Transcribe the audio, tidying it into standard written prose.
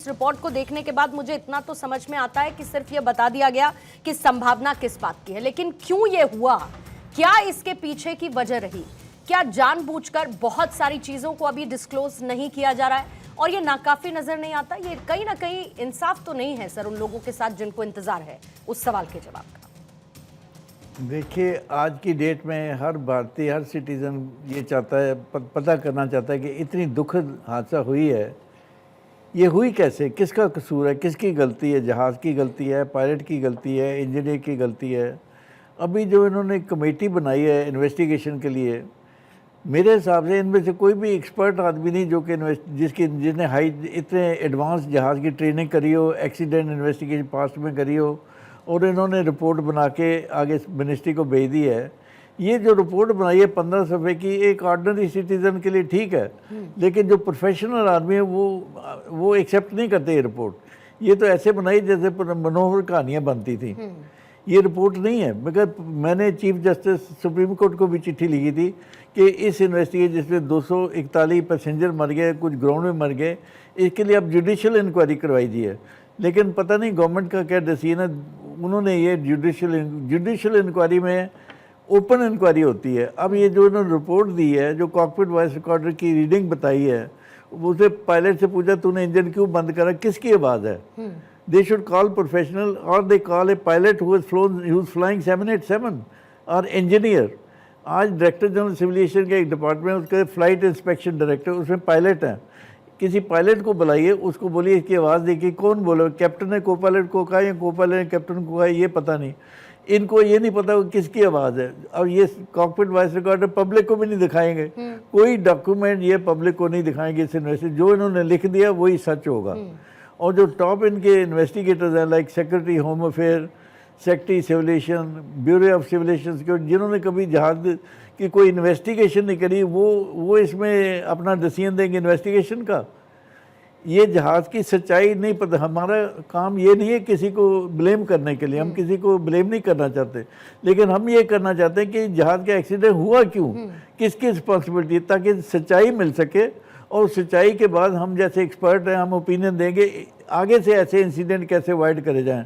Report को देखने के बाद मुझे इतना तो समझ में आता है कि सिर्फ ये बता दिया गया कि संभावना किस बात की है, लेकिन क्यों ये हुआ, क्या इसके पीछे की वजह रही, क्या जानबूझकर बहुत सारी चीजों को अभी डिस्क्लोज नहीं किया जा रहा है और ये नाकाफी नजर नहीं आता। ये कहीं ना कहीं इंसाफ तो नहीं है सर उन लोगों के साथ जिनको इंतजार है उस सवाल के जवाब का। देखिए, आज की डेट में हर भारतीय, हर सिटीज़न ये चाहता है, पता करना चाहता है कि इतनी दुखद हादसा हुई है, ये हुई कैसे, किसका कसूर है, किसकी गलती है, जहाज़ की गलती है, पायलट की गलती है, इंजीनियर की गलती है। अभी जो इन्होंने कमेटी बनाई है इन्वेस्टिगेशन के लिए, मेरे हिसाब से इनमें से कोई भी एक्सपर्ट आदमी नहीं जो कि जिसने इतने एडवांस जहाज़ की ट्रेनिंग करी हो, एक्सीडेंट इन्वेस्टिगेशन पास्ट में करी हो, और इन्होंने रिपोर्ट बना के आगे मिनिस्ट्री को भेज दी है। ये जो रिपोर्ट बनाई है 15 सफ़े की, एक ऑर्डिनरी सिटीज़न के लिए ठीक है, लेकिन जो प्रोफेशनल आदमी है वो एक्सेप्ट नहीं करते ये रिपोर्ट। ये तो ऐसे बनाई जैसे मनोहर कहानियाँ बनती थी। ये रिपोर्ट नहीं है। मगर मैंने चीफ जस्टिस सुप्रीम कोर्ट को भी चिट्ठी लिखी थी कि इस इन्वेस्टिगेशन जिसमें 241 पैसेंजर मर गए, कुछ ग्राउंड में मर गए, इसके लिए अब जुडिशल इंक्वायरी करवाई दी है। लेकिन पता नहीं गवर्नमेंट का क्या डिसीजन है, उन्होंने ये जुडिशल इंक्वायरी में ओपन इंक्वायरी होती है। अब ये जो इन्होंने रिपोर्ट दी है, जो कॉकपिट वॉइस रिकॉर्डर की रीडिंग बताई है, उसे पायलट से पूछा तूने इंजन क्यों बंद करा, किसकी आवाज़ है। दे शुड कॉल प्रोफेशनल और they call A pilot who is flying 787 और इंजीनियर। आज डायरेक्टर जनरल सिविल एविएशन के एक डिपार्टमेंट, उसके फ्लाइट इंस्पेक्शन डायरेक्टर, उसमें पायलट हैं। किसी पायलट को बुलाइए, उसको बोलिए इसकी आवाज़ देखिए कौन बोले, कैप्टन ने को पायलट को कहा या को पायलट ने कैप्टन को कहा, ये पता नहीं। इनको ये नहीं पता किसकी आवाज़ है। और ये कॉकपिट वॉइस रिकॉर्डर पब्लिक को भी नहीं दिखाएंगे, कोई डॉक्यूमेंट ये पब्लिक को नहीं दिखाएंगे। इस इन्वेस्टिगेशन जो इन्होंने लिख दिया वही सच होगा। और जो टॉप इनके इन्वेस्टिगेटर्स हैं, like secretary home affair, secretary civilisation, bureau of civilisation security, जिन्होंने कभी जहाज की कोई इन्वेस्टिगेशन नहीं करी, वो इसमें अपना डिसीजन देंगे इन्वेस्टिगेशन का। ये जहाज़ की सच्चाई नहीं पता। हमारा काम ये नहीं है किसी को ब्लेम करने के लिए, हम किसी को ब्लेम नहीं करना चाहते, लेकिन हम ये करना चाहते हैं कि जहाज़ का एक्सीडेंट हुआ क्यों, किसकी रिस्पॉन्सिबिलिटी है, ताकि सच्चाई मिल सके। और सच्चाई के बाद हम जैसे एक्सपर्ट हैं, हम ओपिनियन देंगे आगे से ऐसे इंसिडेंट कैसे अवॉइड करे जाएं।